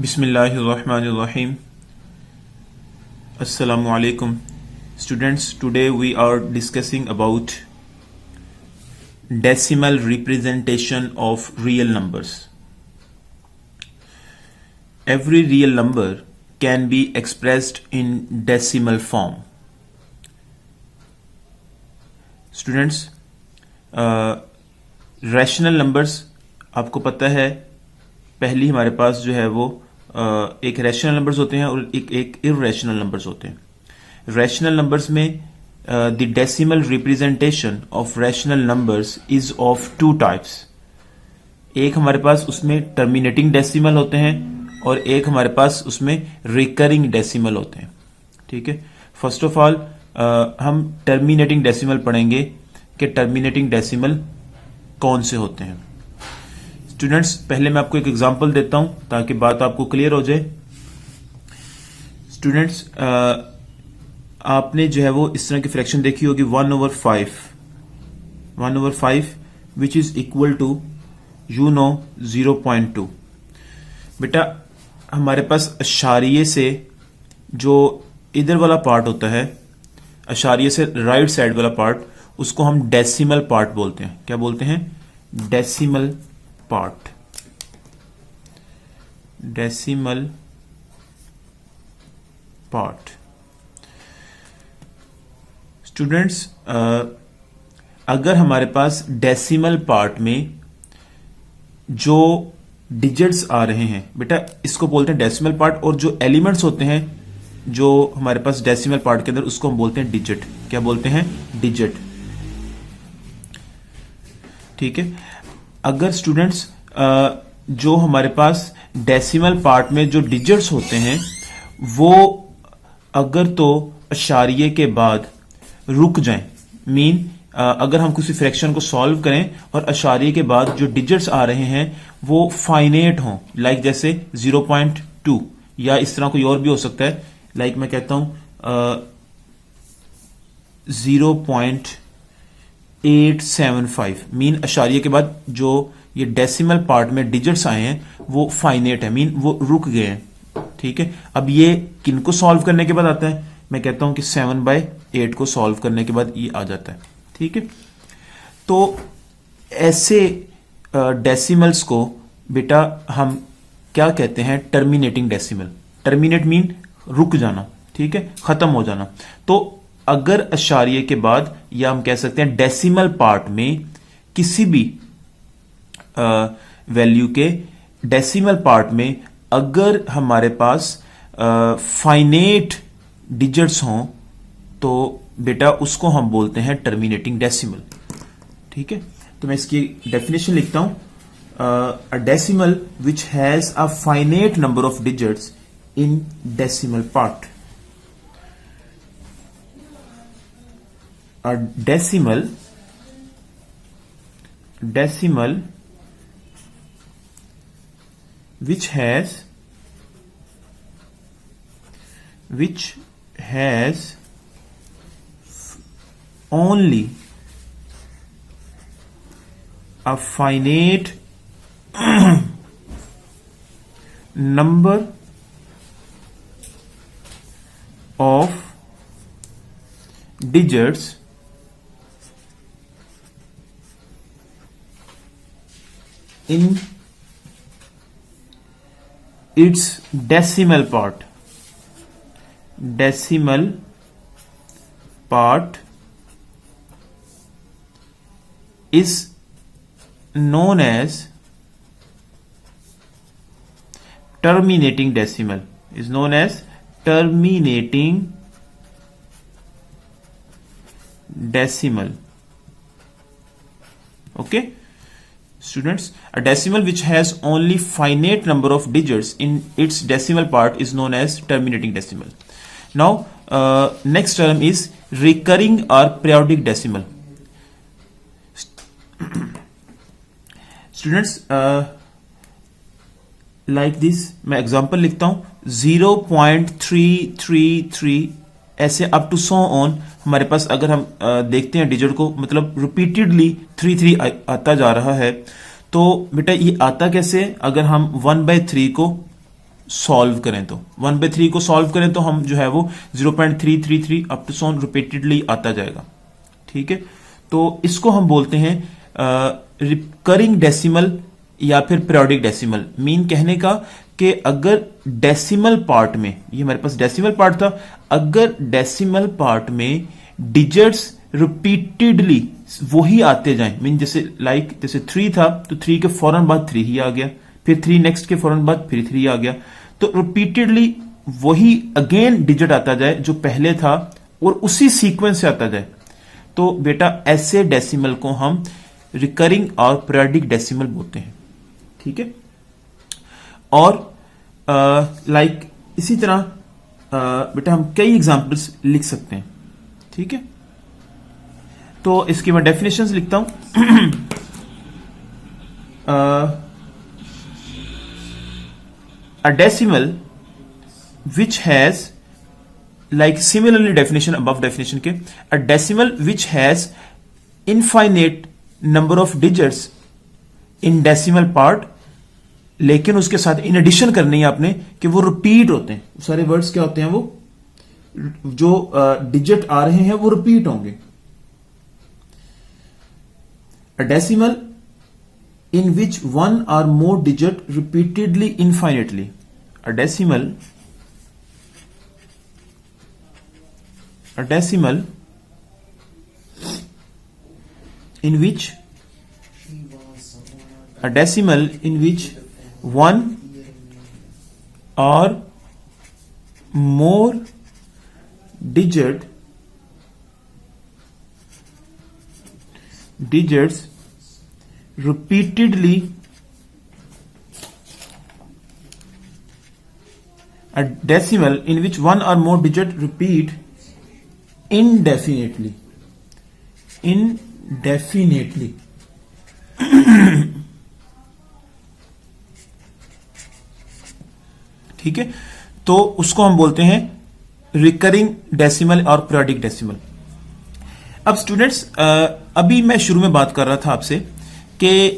Bismillahirrahmanirrahim. Assalamu alaikum. Students, today we are discussing about decimal representation of real numbers. Every real number can be expressed in decimal form. Students, rational numbers आपको पता है पहली हमारे पास जो है वो एक रैशनल नंबर्स होते हैं और एक इररेशनल नंबर्स होते हैं। रैशनल नंबर्स में the decimal representation of rational numbers is of two types. एक हमारे पास उसमें टर्मिनेटिंग डेसिमल होते हैं और एक हमारे पास उसमें रिकरिंग डेसिमल होते हैं। ठीक है, फर्स्ट ऑफ ऑल हम टर्मिनेटिंग डेसिमल पढ़ेंगे कि टर्मिनेटिंग डेसिमल कौन से होते हैं। स्टूडेंट्स, पहले मैं आपको एक एग्जांपल देता हूं ताकि बात आपको क्लियर हो जाए। स्टूडेंट्स, आपने जो है वो इस तरह की फ्रैक्शन देखी होगी 1/5 विच इज इक्वल टू 0.2। बेटा हमारे पास अशारिये से जो इधर वाला पार्ट होता है, अशारिये से राइट साइड वाला पार्ट, उसको हम डेसिमल पार्ट बोलते हैं। क्या बोलते हैं? Decimal part. Decimal part. Students, अगर हमारे पास डेसिमल पार्ट में जो डिजिट्स आ रहे हैं, बेटा इसको बोलते हैं डेसिमल पार्ट, और जो एलिमेंट्स होते हैं जो हमारे पास डेसिमल पार्ट के अंदर, उसको हम बोलते हैं डिजिट। क्या बोलते हैं? डिजिट। ठीक है, अगर स्टूडेंट्स जो हमारे पास डेसिमल पार्ट में जो डिजिट्स होते हैं वो अगर तो अशारिये के बाद रुक जाएं, मीन अगर हम किसी फ्रैक्शन को सॉल्व करें और अशारिये के बाद जो डिजिट्स आ रहे हैं वो फाइनेट हों, लाइक जैसे 0.2 या इस तरह कोई और भी हो सकता है, लाइक मैं कहता हूं 0.875, मीन अशारिये के बाद जो ये डेसिमल पार्ट में डिजिट्स आए हैं वो फाइनेट है, मीन वो रुक गए हैं। ठीक है, अब ये किनको सॉल्व करने के बाद आता है? मैं कहता हूं कि 7/8 को सॉल्व करने के बाद ये आ जाता है। ठीक है, तो ऐसे डेसिमल्स को बेटा हम क्या कहते हैं? Terminating decimal. टर्मिनेट मीन रुक जाना, ठीक है, खत्म हो जाना। तो अगर अशारिये के बाद, या हम कह सकते हैं डेसिमल पार्ट में किसी भी वैल्यू के डेसिमल पार्ट में अगर हमारे पास फाइनेट डिजिट्स हों तो बेटा उसको हम बोलते हैं टर्मिनेटिंग डेसिमल। ठीक है, तो मैं इसकी डेफिनेशन लिखता हूं। A decimal which has a finite number of digits in decimal part. A decimal which has only a finite number of digits in its decimal part is known as terminating decimal. Is known as terminating decimal. Okay, students, a decimal which has only finite number of digits in its decimal part is known as terminating decimal. Now next term is recurring or periodic decimal. Students, like this मैं example लिखता हूं 0.333 ऐसे up to so on. हमारे पास अगर हम देखते हैं digit को, मतलब रिपीटेडली 3 आता जा रहा है, तो बेटा ये आता कैसे? अगर हम 1/3 को सॉल्व करें तो 1/3 को सॉल्व करें तो हम जो है वो 0.333 अप टू सॉन रिपीटेडली आता जाएगा। ठीक है, तो इसको हम बोलते हैं रिकरिंग डेसिमल या फिर पीरियोडिक डेसिमल। मीन कहने का कि अगर डेसिमल पार्ट में, ये हमारे पास डेसिमल पार्ट था, अगर डेसिमल पार्ट में डिजिट्स रिपीटेडली वही आते जाएं, मीन जैसे 3 था तो 3 के फौरन बाद 3 ही आ गया, फिर 3 नेक्स्ट के फौरन बाद फिर 3 आ गया, तो रिपीटेडली वही अगेन डिजिट आता जाए जो पहले था और उसी सीक्वेंस से आता जाए, तो बेटा ऐसे डेसिमल को हम रिकरिंग और पीरियोडिक डेसिमल बोलते हैं। ठीक है, और इसी तरह बेटा हम कई एग्जांपल्स लिख सकते हैं। ठीक है, तो इसकी मैं डेफिनेशंस लिखता हूं। A decimal which has, like similarly definition above definition के, a decimal which has infinite number of digits in decimal part, लेकिन उसके साथ इन एडिशन करनी है आपने कि वो रिपीट होते हैं। सारे वर्ड्स क्या होते हैं, वो जो डिजिट आ रहे हैं वो रिपीट होंगे। A decimal in which one or more digit repeatedly infinitely, a decimal in which one or more digits repeatedly, a decimal in which one or more digit repeat indefinitely ठीक है, तो उसको हम बोलते हैं रिकरिंग डेसिमल और periodic decimal. अब students, अभी मैं शुरू में बात कर रहा था आपसे कि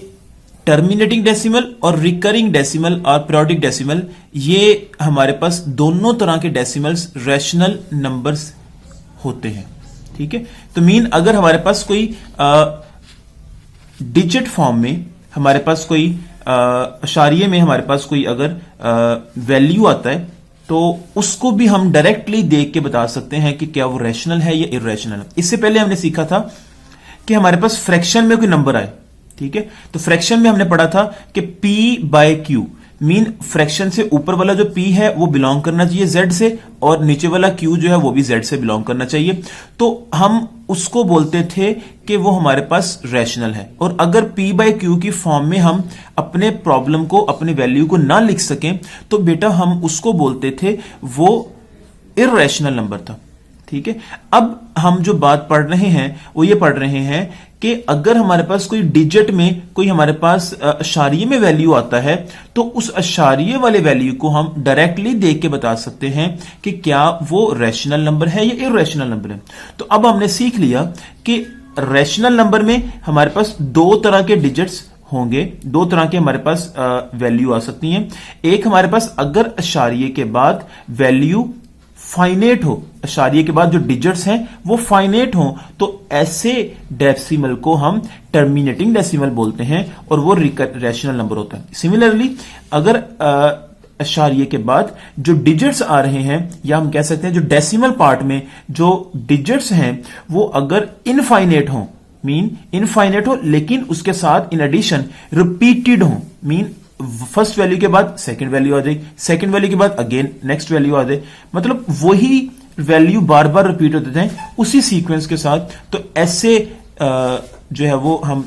टर्मिनेटिंग डेसिमल और रिकरिंग डेसिमल और पीरियोडिक डेसिमल, ये हमारे पास दोनों तरह के डेसिमल्स रैशनल नंबर्स होते हैं। ठीक है, तो मीन अगर हमारे पास कोई डिजिट फॉर्म में हमारे पास कोई अशारिये में हमारे पास कोई अगर वैल्यू आता है, तो उसको भी हम डायरेक्टली देख के बता सकते हैं कि क्या वो रैशनल है या इर्रेशनल है। इससे पहले हमने सीखा था कि हमारे पास फ्रैक्शन में कोई नंबर आए, ठीक है, तो फ्रैक्शन में हमने पढ़ा था कि P/Q, मीन फ्रैक्शन से ऊपर वाला जो P है वो बिलोंग करना चाहिए Z से, और नीचे वाला Q जो है वो भी Z से बिलोंग करना चाहिए। तो हम उसको बोलते थे कि वो हमारे पास रैशनल है। और अगर P/Q की फॉर्म में हम अपने प्रॉब्लम को, अपने वैल्यू को ना लिख सकें, तो बेटा हम उसको बोलते थे वो इर्रेशनल नंबर था। ठीक है, अब हम जो बात पढ़ रहे हैं वो ये पढ़ रहे हैं कि अगर हमारे पास कोई डिजिट में कोई हमारे पास अशारिये में वैल्यू आता है, तो उस अशारिये वाले वैल्यू को हम डायरेक्टली देख के बता सकते हैं कि क्या वो रैशनल नंबर है या इर्रेशनल नंबर है। तो अब हमने सीख लिया कि रैशनल नंबर में हमारे पास दो तरह के डिजिट्स होंगे, दो तरह के हमारे पास वैल्यू आ सकती हैं। एक हमारे पास अगर अशारिये के बाद वैल्यू फाइनेट हो, अशारिये के बाद जो डिजिट्स हैं वो फाइनेट हो, तो ऐसे डेसिमल को हम टर्मिनेटिंग डेसिमल बोलते हैं और वो रैशनल नंबर होता है। सिमिलरली अगर अशारिये के बाद जो डिजिट्स आ रहे हैं, या हम कह सकते हैं जो डेसिमल पार्ट में जो डिजिट्स हैं वो अगर इनफाइनेट हो, मीन इनफाइनेट हो, लेकिन उसके साथ इन एडिशन रिपीटेड हो, मीन फर्स्ट वैल्यू के बाद सेकंड वैल्यू आ जाए, सेकंड वैल्यू के बाद अगेन नेक्स्ट वैल्यू आ जाए, मतलब वही वैल्यू बार बार रिपीट होते जाए उसी सीक्वेंस के साथ, तो ऐसे जो है वो हम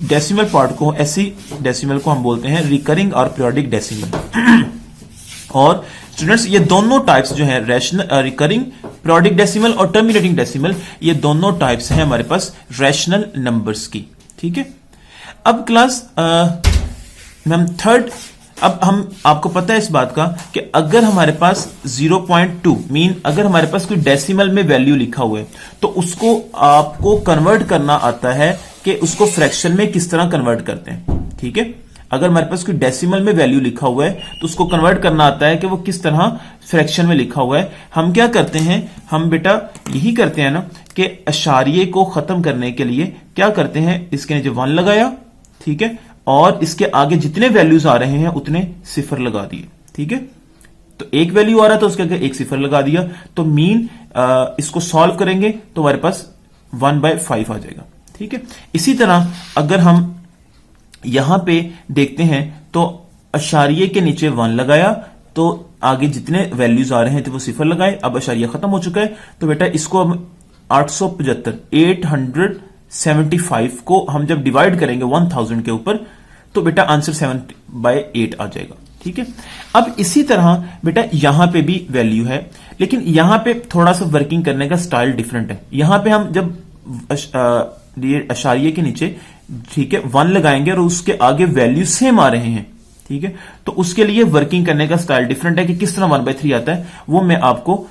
डेसिमल पार्ट को, ऐसी डेसिमल को हम बोलते हैं रिकरिंग और पीरियोडिक डेसिमल। और स्टूडेंट्स, ये दोनों टाइप्स जो है रैशनल, रिकरिंग, पीरियोडिक डेसिमल और टर्मिनेटिंग डेसिमल, ये दोनों टाइप्स हैं हमारे पास रैशनल नंबर्स की। ठीक है, अब क्लास मैम थर्ड, अब हम आपको पता है इस बात का कि अगर हमारे पास 0.2 मीन अगर हमारे पास कोई डेसिमल में वैल्यू लिखा हुआ है, तो उसको आपको कन्वर्ट करना आता है कि उसको फ्रैक्शन में किस तरह कन्वर्ट करते हैं। ठीक है, अगर हमारे पास कोई डेसिमल में वैल्यू लिखा हुआ है तो उसको कन्वर्ट करना आता है कि वो किस तरह फ्रैक्शन में लिखा हुआ है। हम क्या करते हैं, हम बेटा यही करते हैं ना कि अशारिये को खत्म करने के लिए क्या करते हैं, इसके नीचे 1 लगाया, ठीक है, और इसके आगे जितने वैल्यूज आ रहे हैं उतने सिफर लगा दिए, ठीक है। तो एक वैल्यू आ रहा था उसके आगे एक सिफर लगा दिया, तो मीन इसको सॉल्व करेंगे तो हमारे पास 1/5 आ जाएगा, ठीक है। इसी तरह अगर हम यहां पे देखते हैं तो अशारिये के नीचे 1 लगाया तो आगे जितने वैल्यूज आ रहे हैं थे वो सिफर लगाए, अब अशारिया खत्म हो चुका है, तो बेटा इसको हम 875 को हम जब डिवाइड करेंगे 1000 के ऊपर तो बेटा आंसर 7/8 आ जाएगा, ठीक है। अब इसी तरह बेटा यहां पे भी वैल्यू है, लेकिन यहां पे थोड़ा सा वर्किंग करने का स्टाइल डिफरेंट है। यहां पे हम जब अशारिये के नीचे, ठीक है, 1 लगाएंगे और उसके आगे वैल्यू सेम आ रहे हैं, ठीक है, तो उसके लिए वर्किंग करने का स्टाइल डिफरेंट है कि किस तरह 1/3 आता है, वो मैं आपको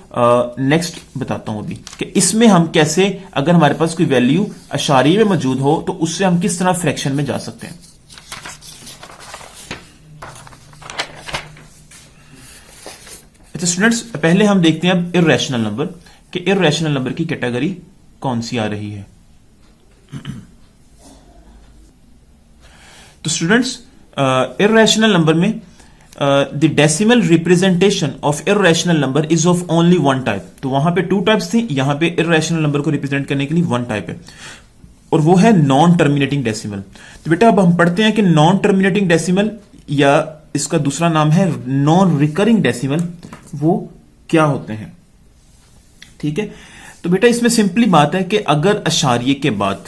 नेक्स्ट बताता हूं अभी कि इसमें हम कैसे, अगर हमारे पास कोई वैल्यू अशारिये में मौजूद हो तो उससे हम किस तरह फ्रैक्शन में जा सकते हैं। अच्छा स्टूडेंट्स, पहले हम देखते हैं अब इर्रेशनल नंबर कि इर्रेशनल नंबर की कैटेगरी कौन सी आ रही है। तो स्टूडेंट्स, इर्रेशनल नंबर में the decimal representation of irrational number is of only 1 type. तो वहां पे 2 टाइप्स थी, यहां पे इर्रेशनल नंबर को रिप्रेजेंट करने के लिए 1 टाइप है और वो है नॉन टर्मिनेटिंग डेसिमल। तो बेटा अब हम पढ़ते हैं कि नॉन टर्मिनेटिंग डेसिमल या इसका दूसरा नाम है नॉन रिकरिंग डेसिमल, वो क्या होते हैं, ठीक है। तो बेटा इसमें सिंपली बात है कि अगर अशारिये के बाद,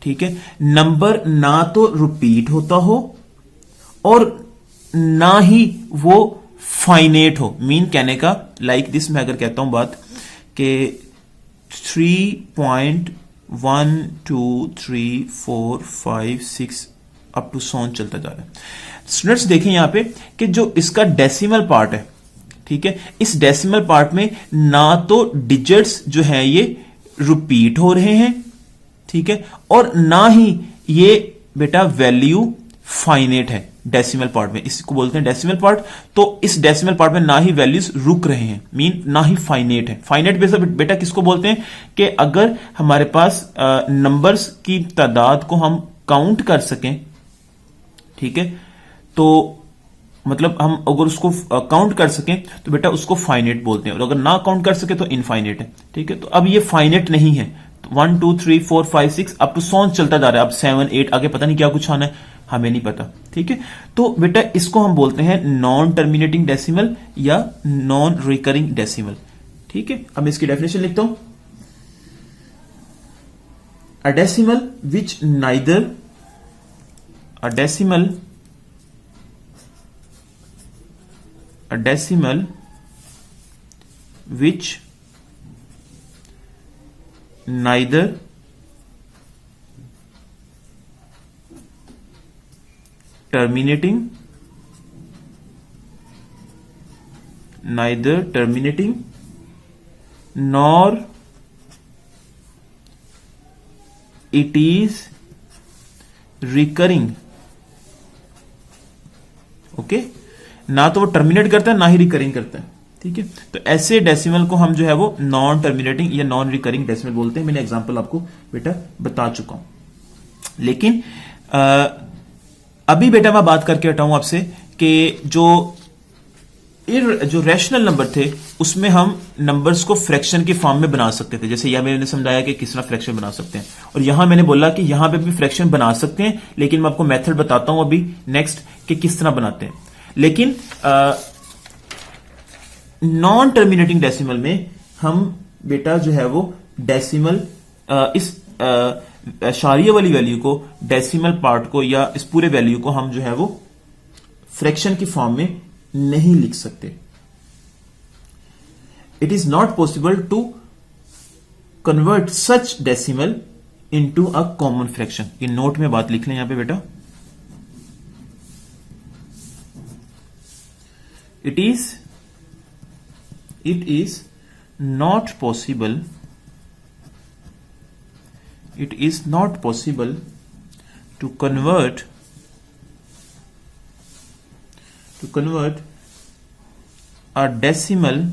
ठीक है, नंबर ना तो रिपीट होता हो और ना ही वो फाइनेट हो, मीन कहने का लाइक दिस, मैं अगर कहता हूं बात कि 3.12345 अप टू सॉन चलता जा रहा है। स्टूडेंट्स देखें यहां पे कि जो इसका डेसिमल पार्ट है, ठीक है, इस डेसिमल पार्ट में ना तो डिजिट्स जो है ये रिपीट हो रहे हैं, ठीक है, और ना ही ये बेटा वैल्यू फाइनेट है डेसिमल पार्ट में, इसको बोलते हैं डेसिमल पार्ट। तो इस डेसिमल पार्ट में ना ही वैल्यूज रुक रहे हैं, मीन ना ही फाइनेट है। फाइनेट बेटा किसको बोलते हैं कि अगर हमारे पास नंबर्स की तादाद को हम काउंट कर सकें, ठीक है, तो मतलब हम अगर उसको काउंट कर सकें तो बेटा उसको फाइनेट बोलते हैं, और अगर ना काउंट कर सके तो इनफाइनेट है, ठीक है। तो अब ये फाइनेट नहीं है, तो 1 2 3 4 5 6 अप टू सॉन चलता जा रहा है, अब 7 8 आगे पता नहीं क्या कुछ आना है, हमें नहीं पता, ठीक है। तो बेटा इसको हम बोलते हैं नॉन टर्मिनेटिंग डेसिमल या नॉन रिकरिंग डेसिमल, ठीक है। अब इसकी डेफिनेशन लिखता हूं, a decimal which neither a decimal which neither terminating nor it is recurring, okay, ना तो वो टर्मिनेट करता है ना ही रिकरिंग करता है, ठीक है। तो ऐसे डेसिमल को हम जो है वो नॉन टर्मिनेटिंग या नॉन रिकरिंग डेसिमल बोलते हैं। मैंने एग्जांपल आपको बेटा बता चुका हूं, लेकिन अभी बेटा मैं बात करके हटाऊं आपसे कि जो रैशनल नंबर थे उसमें हम नंबर्स को फ्रैक्शन के फॉर्म में बना सकते थे, जैसे यह मैंने समझाया कि किस तरह फ्रैक्शन बना सकते हैं, और यहां मैंने बोला कि यहां पे भी फ्रैक्शन बना सकते हैं, लेकिन मैं आपको मेथड बताता हूं अभी नेक्स्ट कि किस तरह बनाते हैं। लेकिन नॉन टर्मिनेटिंग डेसिमल में हम बेटा जो है वो डेसिमल इस अशारिये वाली वैल्यू को, डेसिमल पार्ट को या इस पूरे वैल्यू को हम जो है वो फ्रैक्शन की फॉर्म में नहीं लिख सकते। It is not possible to convert such decimal into a common fraction. ये नोट में बात लिख लें यहां पे बेटा, it is not possible to convert to convert a decimal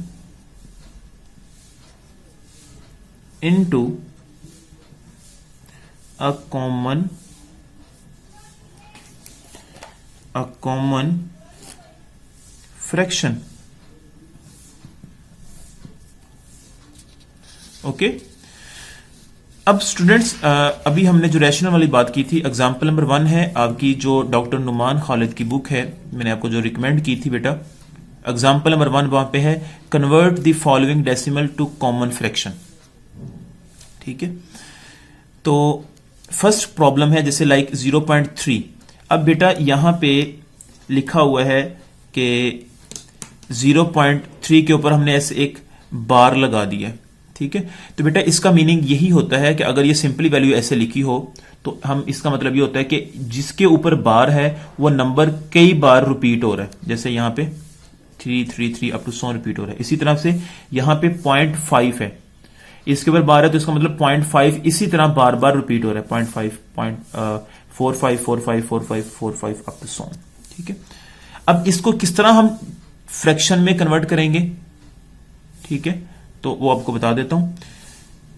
into a common fraction. Okay अब स्टूडेंट्स अभी हमने जो रैशनल वाली बात की थी, एग्जाम्पल नंबर 1 है आपकी जो डॉक्टर नुमान खालिद की बुक है, मैंने आपको जो रिकमेंड की थी बेटा, एग्जाम्पल नंबर 1 वहां पे है convert the following decimal to common fraction. ठीक है, तो फर्स्ट प्रॉब्लम है जैसे लाइक 0.3। अब बेटा यहां पे लिखा हुआ है कि 0.3 के ऊपर हमने ऐसे एक बार लगा दिया है। ठीक है, तो बेटा इसका मीनिंग यही होता है कि अगर ये सिंपली वैल्यू ऐसे लिखी हो तो हम इसका मतलब ये होता है कि जिसके ऊपर बार है वो नंबर कई बार रिपीट हो रहा है। जैसे यहां पे 333 अप टू 100 रिपीट हो रहा है। इसी तरह से यहां पे 0.5 है, इसके ऊपर बार है तो इसका मतलब 0.5 इसी तरह बार बार रिपीट हो रहा है, 0.5 45 45 45 45 अप टू 100। ठीक है, अब इसको किस तरह हम फ्रैक्शन में कन्वर्ट करेंगे, ठीक है, तो वो आपको बता देता हूं।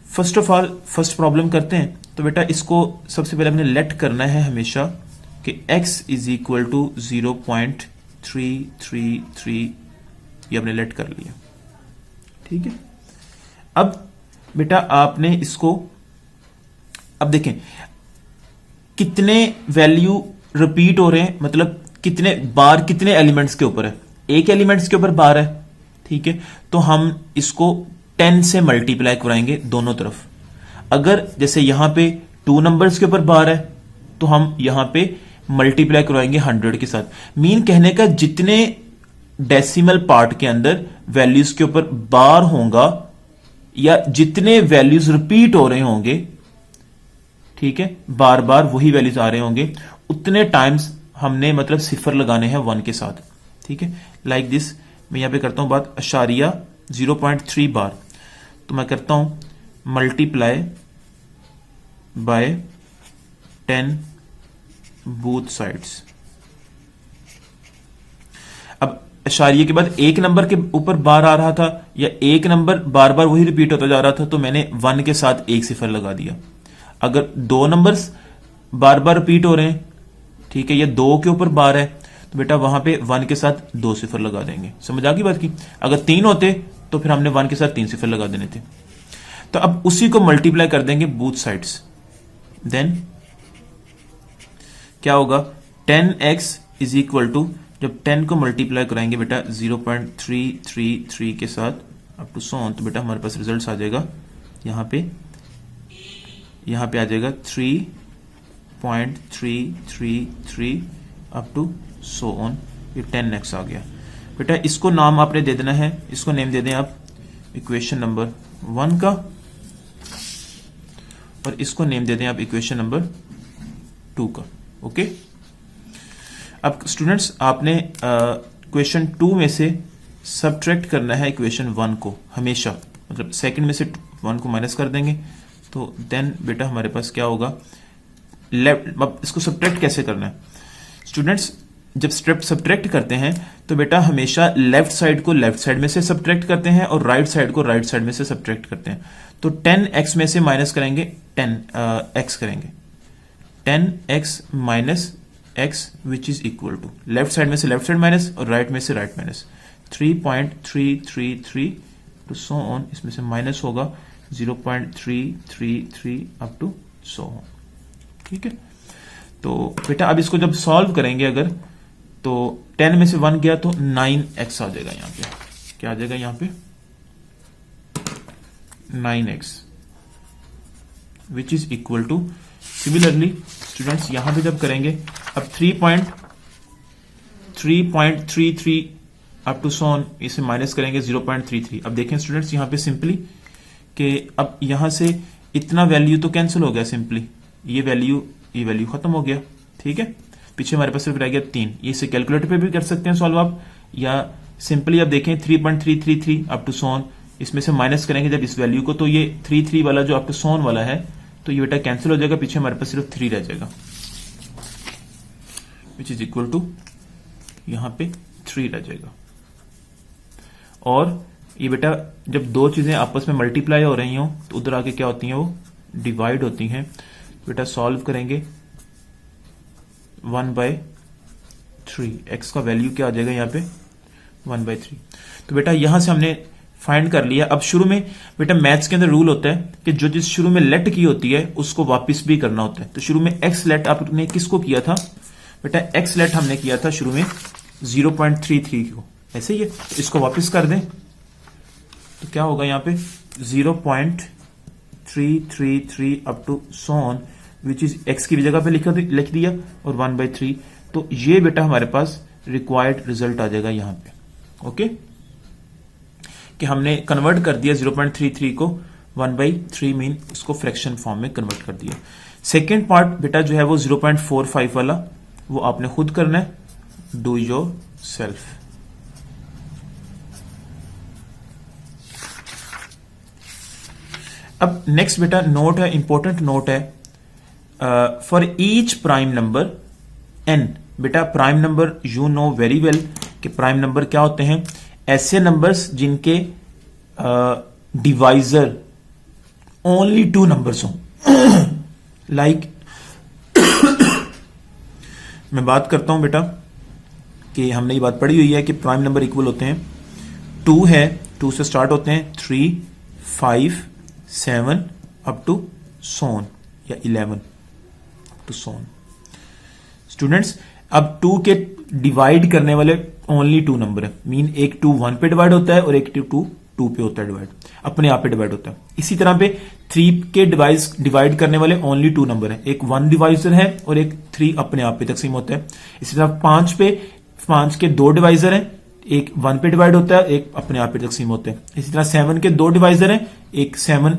First of all first problem करते हैं। तो बेटा इसको सबसे पहले हमने लेट करना है हमेशा कि x इज इक्वल टू 0.333, ये हमने लेट कर लिया। ठीक है, अब बेटा आपने इसको, अब देखें कितने वैल्यू रिपीट हो रहे हैं, मतलब कितने बार कितने एलिमेंट्स के ऊपर है, एक एलिमेंट्स के ऊपर बार है। ठीक है, तो हम इसको 10 से मल्टीप्लाई कराएंगे दोनों तरफ। अगर जैसे यहां पे 2 नंबर्स के ऊपर बार है तो हम यहां पे मल्टीप्लाई करवाएंगे 100 के साथ। मीन कहने का जितने डेसिमल पार्ट के अंदर वैल्यूज के ऊपर बार होगा या जितने वैल्यूज रिपीट हो रहे होंगे, ठीक है, बार बार वही वैल्यूज आ रहे होंगे, उतने टाइम्स हमने मतलब सिफर लगाने हैं 1 के साथ। ठीक है, लाइक दिस मैं यहां पे करता हूं बात अशारिया 0.3 बार, तो मैं करता हूं मल्टीप्लाई बाय 10 बोथ साइड्स। अब अशारिये के बाद एक नंबर के ऊपर बार आ रहा था या एक नंबर बार बार वही रिपीट होता जा रहा था, तो मैंने 1 के साथ एक सिफर लगा दिया। अगर 2 नंबर्स बार बार रिपीट हो रहे हैं, ठीक है, या 2 के ऊपर बार है, तो बेटा वहां पे 1 के साथ 2 सिफर लगा देंगे। समझ आ गई बात की? अगर 3 होते तो फिर हमने 1 के साथ 3 सिफर लगा देने थे। तो अब उसी को मल्टीप्लाई कर देंगे बोथ साइड्स, देन क्या होगा 10x इज इक्वल टू, जब 10 को मल्टीप्लाई कराएंगे बेटा 0.333 के साथ अप टू 100, तो बेटा हमारे पास रिजल्ट आ जाएगा यहां पे आ जाएगा 3.333 अप टू 100, ये 10x आ गया। बेटा इसको नाम आपने दे देना है, इसको नेम दे दें आप इक्वेशन नंबर 1 का, और इसको नेम दे दें आप इक्वेशन नंबर 2 का। ओके, अब स्टूडेंट्स आपने इक्वेशन 2 में से सबट्रैक्ट करना है इक्वेशन 1 को हमेशा, मतलब सेकंड में से 1 को माइनस कर देंगे, तो देन बेटा हमारे पास क्या होगा लेफ्ट। अब इसको सबट्रैक्ट कैसे करना है स्टूडेंट्स, जब सबट्रैक्ट करते हैं तो बेटा हमेशा लेफ्ट साइड को लेफ्ट साइड में से सबट्रैक्ट करते हैं और राइट साइड को राइट साइड में से सबट्रैक्ट करते हैं। तो 10x में से माइनस करेंगे 10x करेंगे 10x minus x which is equal to, left side में से लेफ्ट साइड माइनस और राइट में से राइट माइनस, 3.333 टू 100, इसमें से माइनस होगा 0.333 अप टू 100। ठीक है, तो बेटा अब इसको जब सॉल्व करेंगे अगर, तो 10 में से 1 गया तो 9x आ जाएगा। यहां पे क्या आ जाएगा, यहां पे 9x which is equal to, similarly students यहां पे जब करेंगे अब 3.33 अप टू 100, इसे माइनस करेंगे 0.33। अब देखें स्टूडेंट्स यहां पे सिंपली कि अब यहां से इतना वैल्यू तो कैंसिल हो गया, सिंपली ये वैल्यू खत्म हो गया। ठीक है, पीछे हमारे पास सिर्फ रह गया 3। ये इसे कैलकुलेटर पे भी कर सकते हैं सॉल्व आप, या सिंपली आप देखें 3.333 अप टू 100, इसमें से माइनस करेंगे जब इस वैल्यू को, तो ये 33 वाला जो अप टू 100 वाला है, तो ये बेटा कैंसिल हो जाएगा, पीछे हमारे पास सिर्फ 3 रह जाएगा, विच इज इक्वल टू यहां पे 3 रह जाएगा। और ये बेटा जब दो चीजें आपस में मल्टीप्लाई हो रही हो तो उधर आके क्या होती हैं, वो डिवाइड होती हैं। बेटा सॉल्व करेंगे 1/3, एक्स का वैल्यू क्या आ जाएगा यहाँ पे 1/3। तो बेटा यहां से हमने फाइंड कर लिया। अब शुरू में बेटा मैथ्स के अंदर रूल होता है कि जो चीज शुरू में लेट की होती है उसको वापस भी करना होता है। तो शुरू में एक्स लेट आपने किसको किया था बेटा, एक्स लेट हमने किया था शुरू में 0.33 को, ऐसे ही है। इसको वापस कर दें तो क्या होगा यहाँ पे 0.333 up to so on, which is x की जगह पे लिख दिया और 1/3। तो ये बेटा हमारे पास रिक्वायर्ड रिजल्ट आ जाएगा यहाँ पे। ओके, कि हमने कन्वर्ट कर दिया 0.33 को 1/3 मीन उसको फ्रैक्शन फॉर्म में कन्वर्ट कर दिया। सेकेंड पार्ट बेटा जो है वो 0.45 वाला, वो आपने खुद करना है, डू योर सेल्फ। अब नेक्स्ट बेटा नोट है, इंपॉर्टेंट नोट है, for each prime number n। बेटा prime number you know very well कि प्राइम नंबर क्या होते हैं, ऐसे नंबर्स जिनके डिवाइजर ओनली 2 नंबर्स हों। लाइक मैं बात करता हूं बेटा कि हमने ये बात पढ़ी हुई है कि प्राइम नंबर इक्वल होते हैं 2 है, 2 से स्टार्ट होते हैं 3, 5, 7 अप टू सोन या 11 अप टू सोन। स्टूडेंट्स अब 2 के डिवाइड करने वाले ओनली 2 नंबर है, मीन एक 2 1 पे डिवाइड होता है और एक 2 2 पे होता है डिवाइड, अपने आप पे डिवाइड होता है। इसी तरह पे 3 के डिवाइड करने वाले ओनली 2 नंबर है, एक 1 डिवाइजर है और एक 3 अपने आप पे तकसीम होता है। इसी तरह 5 के 2 डिवाइजर हैं, एक 1 पे डिवाइड होता है, एक अपने आप पे तकसीम होते हैं। इसी तरह 7 के 2 डिवाइजर हैं, एक 7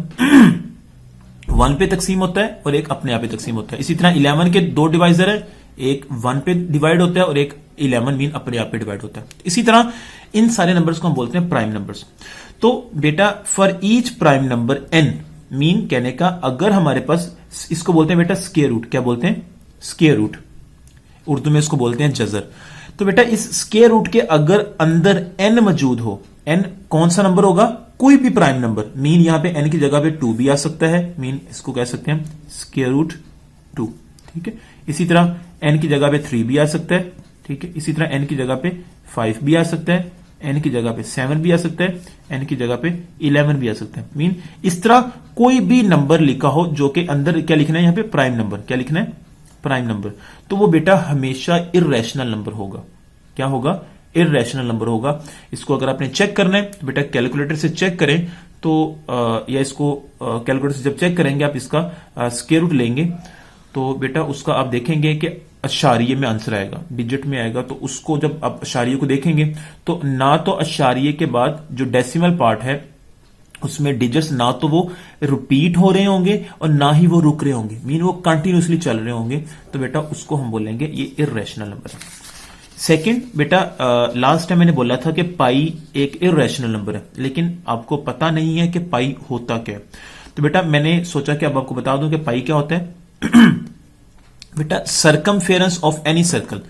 1 पे तकसीम होता है और एक अपने आप पे तकसीम होता है। इसी तरह 11 के 2 डिवाइजर है, एक 1 पे डिवाइड होता है और एक 11 मीन अपने आप पे डिवाइड होता है। इसी तरह इन सारे नंबर्स को हम बोलते हैं प्राइम नंबर्स। तो बेटा for each prime number n, mean कहने का अगर हमारे पास, इसको बोलते हैं बेटा स्क्वायर रूट, क्या बोलते हैं स्क्वायर रूट, उर्दू में इसको बोलते हैं जजर। तो बेटा इस स्क्वायर रूट के अगर अंदर n मौजूद हो, n कौन सा नंबर होगा, कोई भी प्राइम नंबर, मीन यहां पे n की जगह पे 2 भी आ सकता है, मीन इसको कह सकते हैं स्क्वायर रूट 2, ठीक है। इसी तरह n की जगह पे 3 भी आ सकता है, ठीक है। इसी तरह n की जगह पे 5 भी आ सकता है, n की जगह पे 7 भी आ सकता है, n की जगह पे 11 भी आ सकता है। मीन इस तरह कोई भी नंबर लिखा हो जो कि अंदर क्या लिखना है, यहां पे प्राइम नंबर, क्या लिखना है प्राइम नंबर, तो वो बेटा हमेशा इर्रेशनल नंबर होगा। क्या होगा, इर्रेशनल नंबर होगा। इसको अगर आपने चेक करना है तो बेटा कैलकुलेटर से चेक करें तो या इसको कैलकुलेटर से जब चेक करेंगे आप इसका स्क्वायर रूट लेंगे तो बेटा उसका आप देखेंगे कि अशारिये में आंसर आएगा, डिजिट में आएगा। तो उसको जब आप अशारिये को देखेंगे तो ना तो अशारिये के बाद जो डेसिमल पार्ट है उसमें डिजिट्स ना तो वो रिपीट हो रहे होंगे और ना ही वो रुक रहे होंगे, मीन वो कंटिन्यूसली चल रहे होंगे, तो बेटा उसको हम बोलेंगे ये इर्रेशनल नंबर है। सेकंड बेटा लास्ट टाइम मैंने बोला था कि पाई एक इर्रेशनल नंबर है, लेकिन आपको पता नहीं है कि पाई होता क्या है। तो बेटा मैंने सोचा कि अब आपको बता दूं कि पाई क्या होता है। बेटा सरकमफेरेंस ऑफ एनी सर्कल।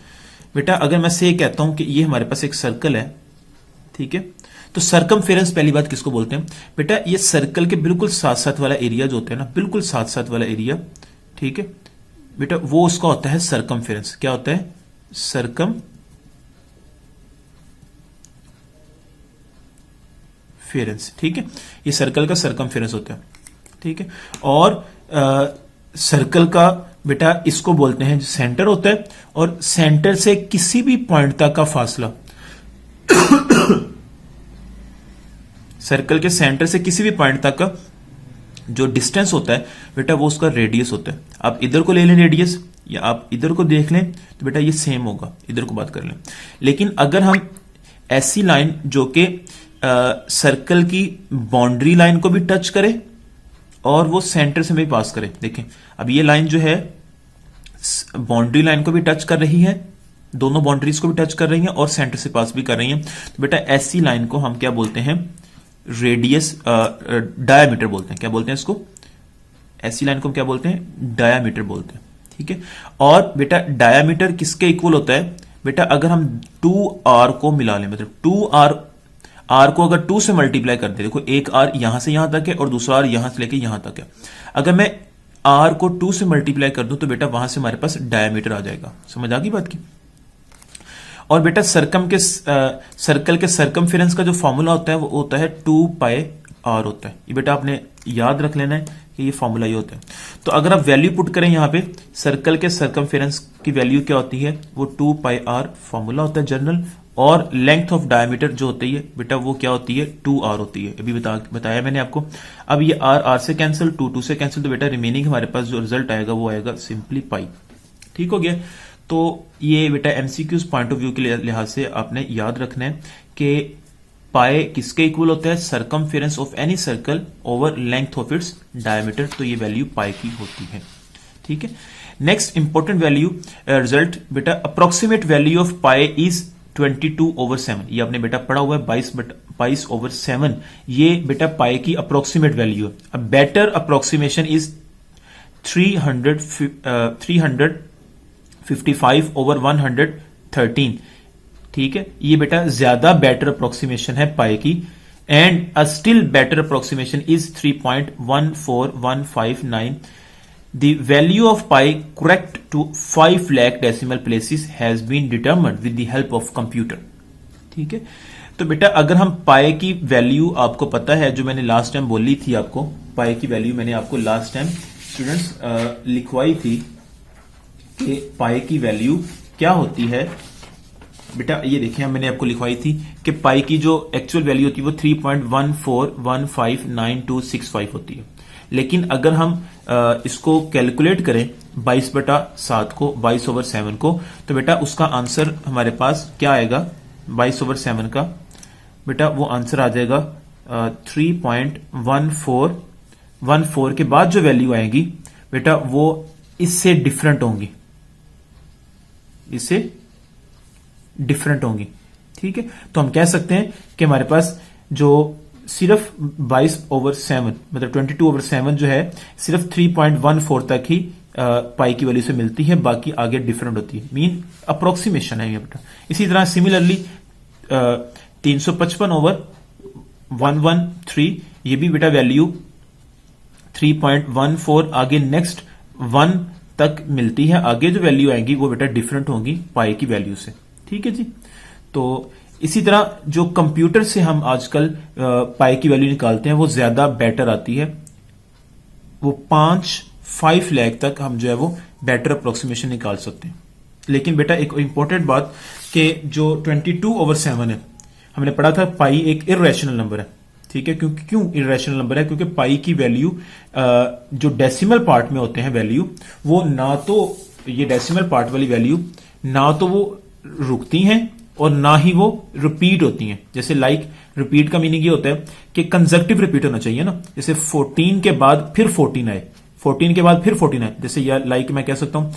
बेटा अगर मैं से कहता हूं कि ये हमारे पास एक सर्कल है, ठीक है, तो सरकमफेरेंस पहली बात किसको बोलते हैं बेटा, ये सर्कल के बिल्कुल साथ साथ वाला एरिया जो होता है ना, बिल्कुल साथ साथ वाला एरिया, ठीक है बेटा, वो उसका होता है सरकमफेरेंस। क्या होता है सरकमफेरेंस, ठीक है, ये सर्कल का सरकमफेरेंस होता है, ठीक है। और सर्कल का बेटा इसको बोलते हैं सेंटर होता है, और सेंटर से किसी भी पॉइंट तक का फासला सर्कल के सेंटर से किसी भी पॉइंट तक का जो डिस्टेंस होता है बेटा वो उसका रेडियस होता है। आप इधर को ले लें रेडियस या आप इधर को देख लें तो बेटा ये सेम होगा, इधर को बात कर लें। लेकिन अगर हम ऐसी लाइन जो कि सर्कल की बाउंड्री लाइन को भी टच करे और वो सेंटर से भी पास करे, देखें अब ये लाइन जो है बाउंड्री लाइन को भी टच कर रही है, दोनों बाउंड्रीज को भी टच कर रही है और सेंटर से पास भी कर रही है, तो बेटा ऐसी लाइन को हम क्या बोलते हैं, रेडियस डायामीटर बोलते हैं। क्या बोलते हैं इसको, ऐसी लाइन को हम क्या बोलते हैं, डायामीटर बोलते हैं, ठीक है। और बेटा डायामीटर किसके इक्वल होता है बेटा अगर हम 2r को मिला लें, मतलब 2r को अगर 2 से मल्टीप्लाई कर दे, देखो एक r यहां से यहां तक है और दूसरा r यहां से लेके यहां तक है, अगर मैं r को 2 से मल्टीप्लाई कर दूं तो बेटा वहां से हमारे पास डायमीटर आ जाएगा। समझ आ गई बात की। और बेटा सर्कल के सर्कमफेरेंस का जो फॉर्मूला होता है वो होता है 2 पाई r होता है। ये बेटा आपने याद रख लेना है कि ये फॉर्मूला ये होता है। तो अगर आप वैल्यू पुट करें यहाँ पे, सर्कल के सर्कमफेरेंस की वैल्यू क्या होती है, वो 2 पाई r फॉर्मूला होता है जनरल, और लेंथ ऑफ डायमीटर जो होती है बेटा वो क्या होती है, 2r होती है। अभी बताया मैंने आपको। अब ये r से कैंसिल, 2 से कैंसिल, तो बेटा रिमेनिंग हमारे पास जो रिजल्ट आएगा वो आएगा सिंपली पाई। ठीक हो गया। तो ये बेटा एमसीक्यूज पॉइंट ऑफ व्यू के लिहाज से आपने याद रखना है कि पाई किसके इक्वल होता है, circumference of any circle over length of its diameter. तो ये वैल्यू पाई की होती है। ठीक है। नेक्स्ट इंपॉर्टेंट वैल्यू रिजल्ट बेटा, approximate value of pi is 22/7। ये आपने बेटा पढ़ा हुआ है 22/7। ये बेटा पाई की अप्रोक्सीमेट वैल्यू है। A better approximation is 355/113। ठीक है। ये बेटा ज्यादा बेटर अप्रोक्सीमेशन है पाई की। And a still better approximation is 3.14159। The value of pi correct to 5 lakh decimal places has been determined with the help of computer। ठीक है। तो बेटा अगर हम पाई की वैल्यू आपको पता है, जो मैंने लास्ट टाइम बोली थी आपको, पाई की वैल्यू मैंने आपको लास्ट टाइम स्टूडेंट्स लिखवाई थी कि पाई की वैल्यू क्या होती है। बेटा ये देखिए मैंने आपको लिखवाई थी कि पाई की जो एक्चुअल वैल्यू होती है वो 3.14159265 होती है। लेकिन अगर हम इसको कैलकुलेट करें 22/7 को, 22/7 को, तो बेटा उसका आंसर हमारे पास क्या आएगा 22/7 का, बेटा वो आंसर आ जाएगा 3.1414 के बाद जो वैल्यू आएगी बेटा वो इससे डिफरेंट होंगी, इससे डिफरेंट होंगी। ठीक है। तो हम कह सकते हैं कि हमारे पास जो सिर्फ 22/7 मतलब 22/7 जो है सिर्फ 3.14 तक ही पाई की वैल्यू से मिलती है, बाकी आगे डिफरेंट होती है। मीन अप्रोक्सीमेशन है ये बेटा। इसी तरह सिमिलरली 355/113 ये भी बेटा वैल्यू 3.14 आगे नेक्स्ट 1 तक मिलती है, आगे जो वैल्यू आएंगी वो बेटा डिफरेंट होंगी पाई की वैल्यू से। ठीक है जी। तो इसी तरह जो कंप्यूटर से हम आजकल पाई की वैल्यू निकालते हैं वो ज्यादा बेटर आती है। वो 5 लाख तक हम जो है वो बेटर अप्रोक्सीमेशन निकाल सकते हैं। लेकिन बेटा एक इंपॉर्टेंट बात कि जो 22/7 है, हमने पढ़ा था पाई एक इर्रेशनल नंबर है। ठीक है। क्यों इर्रेशनल नंबर है? क्योंकि पाई की वैल्यू जो डेसिमल पार्ट में होते हैं वैल्यू, वो ना तो ये डेसिमल पार्ट वाली वैल्यू ना तो वो रुकती हैं और ना ही वो रिपीट होती हैं। जैसे रिपीट का मीनिंग ये होता है कि कंजक्टिव रिपीट होना चाहिए ना, जैसे 14 के बाद फिर 14 आए, 14 के बाद फिर 14 आए, जैसे मैं कह सकता हूं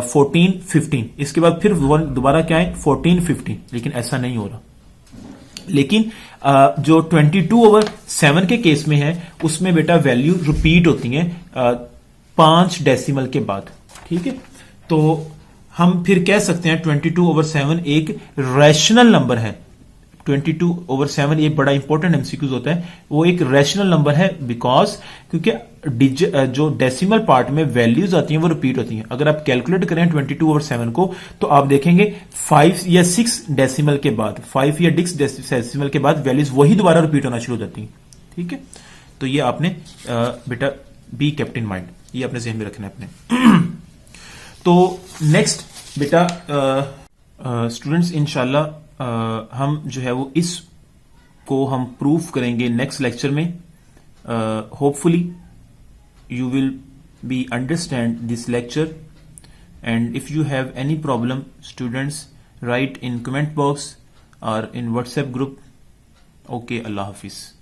14 15, इसके बाद फिर दोबारा क्या है 14 15, लेकिन ऐसा नहीं हो रहा। लेकिन जो 22/7 के केस में है उसमें बेटा वैल्यू रिपीट होती है 5 डेसिमल के बाद। ठीक है। तो हम फिर कह सकते हैं 22/7 एक रैशनल नंबर है। 22/7 एक बड़ा इंपॉर्टेंट एमसीक्यूज होता है, वो एक रैशनल नंबर है बिकॉज क्योंकि जो डेसिमल पार्ट में वैल्यूज आती हैं वो रिपीट होती हैं। अगर आप कैलकुलेट करें 22/7 को तो आप देखेंगे 5 या 6 डेसिमल के बाद, 5 या 6 डेसिमल के बाद वैल्यूज वही दोबारा रिपीट होना शुरू हो जाती हैं। ठीक है। तो ये आपने बेटा बी केप्ट इन माइंड, ये अपने जहन में रखना है अपने। तो नेक्स्ट बेटा स्टूडेंट्स इंशाल्लाह हम जो है वो इसको हम प्रूफ करेंगे नेक्स्ट लेक्चर में। Hopefully you will be understand this lecture, and if you have any problem students write in comment box or in WhatsApp group. Okay, Allah Hafiz.